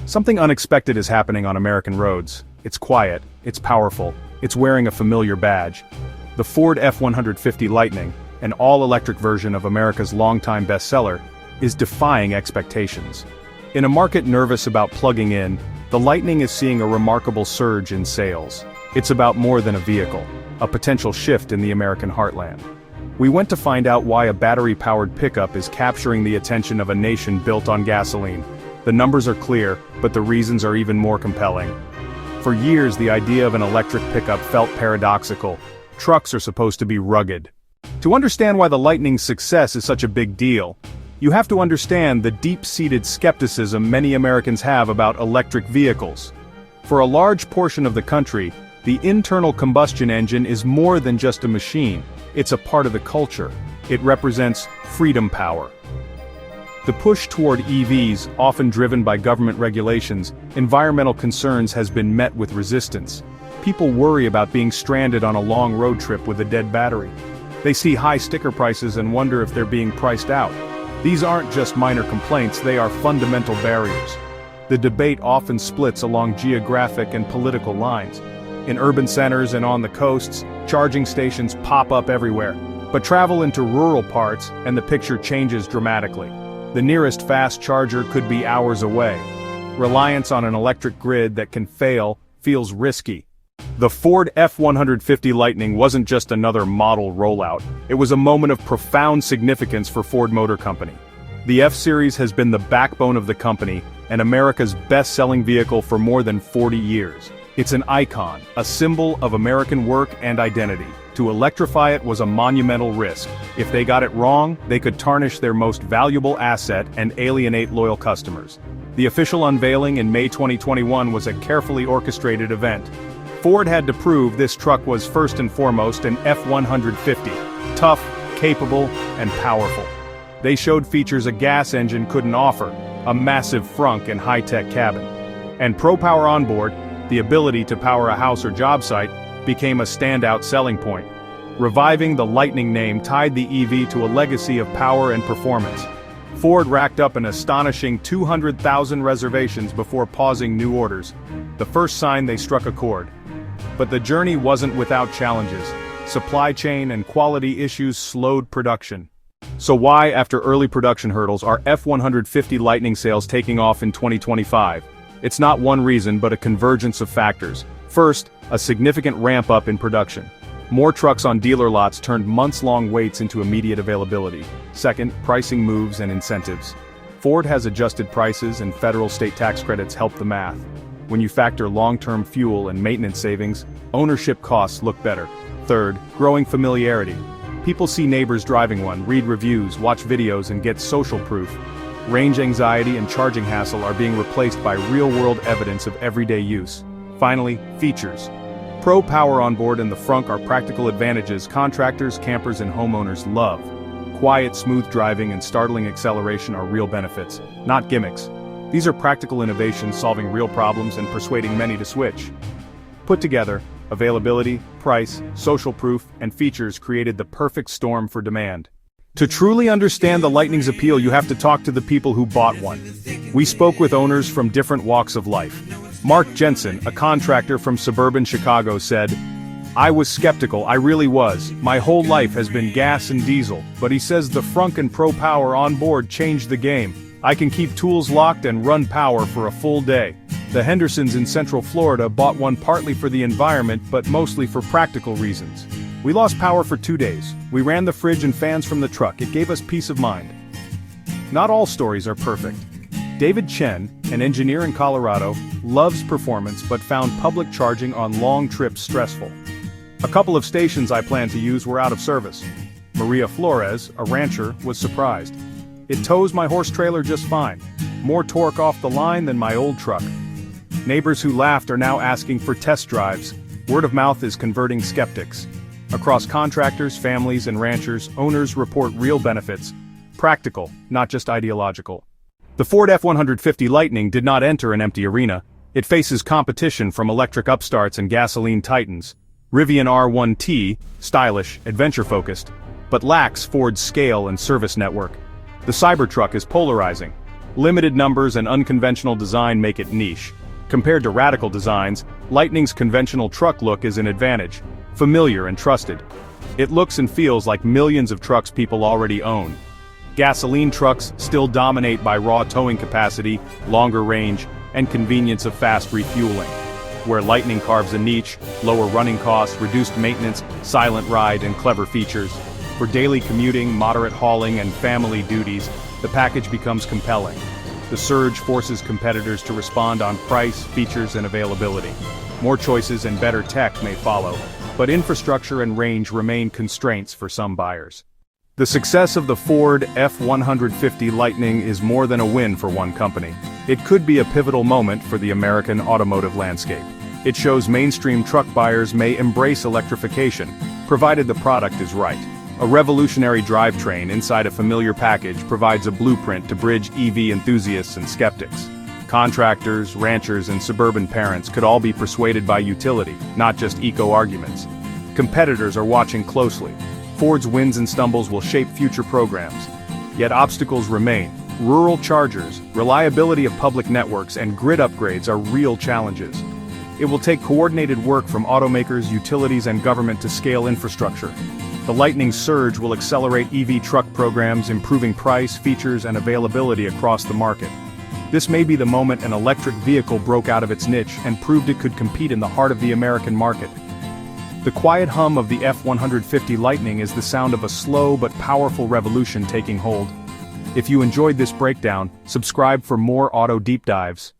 Something unexpected is happening on American roads. It's quiet, it's powerful, it's wearing a familiar badge. The Ford F-150 Lightning, an all-electric version of America's longtime bestseller, is defying expectations. In a market nervous about plugging in, the Lightning is seeing a remarkable surge in sales. It's about more than a vehicle, a potential shift in the American heartland. We went to find out why a battery-powered pickup is capturing the attention of a nation built on gasoline. The numbers are clear, but the reasons are even more compelling. For years, the idea of an electric pickup felt paradoxical. Trucks are supposed to be rugged. To understand why the Lightning's success is such a big deal, you have to understand the deep-seated skepticism many Americans have about electric vehicles. For a large portion of the country, the internal combustion engine is more than just a machine. It's a part of the culture. It represents freedom power. The push toward EVs, often driven by government regulations, environmental concerns has been met with resistance. People worry about being stranded on a long road trip with a dead battery. They see high sticker prices and wonder if they're being priced out. These aren't just minor complaints, they are fundamental barriers. The debate often splits along geographic and political lines. In urban centers and on the coasts, charging stations pop up everywhere. But travel into rural parts and the picture changes dramatically. The nearest fast charger could be hours away. Reliance on an electric grid that can fail feels risky. The Ford F-150 Lightning wasn't just another model rollout, it was a moment of profound significance for Ford Motor Company. The F-Series has been the backbone of the company, and America's best-selling vehicle for more than 40 years. It's an icon, a symbol of American work and identity. To electrify it was a monumental risk. If they got it wrong, they could tarnish their most valuable asset and alienate loyal customers. The official unveiling in May 2021 was a carefully orchestrated event. Ford had to prove this truck was first and foremost an F-150, tough, capable, and powerful. They showed features a gas engine couldn't offer, a massive frunk and high-tech cabin. And Pro Power Onboard, the ability to power a house or job site, became a standout selling point. Reviving the Lightning name tied the EV to a legacy of power and performance. Ford racked up an astonishing 200,000 reservations before pausing new orders, the first sign they struck a chord. But the journey wasn't without challenges. Supply chain and quality issues slowed production. So why, after early production hurdles, are F-150 Lightning sales taking off in 2025? It's not one reason but a convergence of factors. First, a significant ramp-up in production. More trucks on dealer lots turned months-long waits into immediate availability. Second, pricing moves and incentives. Ford has adjusted prices and federal state tax credits help the math. When you factor long-term fuel and maintenance savings, ownership costs look better. Third, growing familiarity. People see neighbors driving one, read reviews, watch videos, and get social proof. Range anxiety and charging hassle are being replaced by real-world evidence of everyday use. Finally, features. Pro Power Onboard and the frunk are practical advantages contractors, campers, and homeowners love. Quiet, smooth driving and startling acceleration are real benefits, not gimmicks. These are practical innovations solving real problems and persuading many to switch. Put together, availability, price, social proof, and features created the perfect storm for demand. To truly understand the Lightning's appeal, you have to talk to the people who bought one. We spoke with owners from different walks of life. Mark Jensen, a contractor from suburban Chicago, said, "I was skeptical, I really was. My whole life has been gas and diesel, but he says the frunk and Pro Power Onboard changed the game. I can keep tools locked and run power for a full day." The Hendersons in Central Florida bought one partly for the environment but mostly for practical reasons. "We lost power for 2 days. We ran the fridge and fans from the truck. It gave us peace of mind." Not all stories are perfect. David Chen, an engineer in Colorado, loves performance but found public charging on long trips stressful. "A couple of stations I planned to use were out of service." Maria Flores, a rancher, was surprised. "It tows my horse trailer just fine. More torque off the line than my old truck." Neighbors who laughed are now asking for test drives. Word of mouth is converting skeptics. Across contractors, families, and ranchers, owners report real benefits. Practical, not just ideological. The Ford F-150 Lightning did not enter an empty arena. It faces competition from electric upstarts and gasoline titans. Rivian R1T, stylish, adventure-focused, but lacks Ford's scale and service network. The Cybertruck is polarizing. Limited numbers and unconventional design make it niche. Compared to radical designs, Lightning's conventional truck look is an advantage, familiar and trusted. It looks and feels like millions of trucks people already own. Gasoline trucks still dominate by raw towing capacity, longer range, and convenience of fast refueling. Where Lightning carves a niche, lower running costs, reduced maintenance, silent ride, and clever features. For daily commuting, moderate hauling, and family duties, the package becomes compelling. The surge forces competitors to respond on price, features, and availability. More choices and better tech may follow, but infrastructure and range remain constraints for some buyers. The success of the Ford F-150 Lightning is more than a win for one company. It could be a pivotal moment for the American automotive landscape. It shows mainstream truck buyers may embrace electrification, provided the product is right. A revolutionary drivetrain inside a familiar package provides a blueprint to bridge EV enthusiasts and skeptics. Contractors, ranchers, and suburban parents could all be persuaded by utility, not just eco-arguments. Competitors are watching closely. Ford's wins and stumbles will shape future programs. Yet obstacles remain. Rural chargers, reliability of public networks, and grid upgrades are real challenges. It will take coordinated work from automakers, utilities, and government to scale infrastructure. The Lightning surge will accelerate EV truck programs, improving price, features, and availability across the market. This may be the moment an electric vehicle broke out of its niche and proved it could compete in the heart of the American market. The quiet hum of the F-150 Lightning is the sound of a slow but powerful revolution taking hold. If you enjoyed this breakdown, subscribe for more auto deep dives.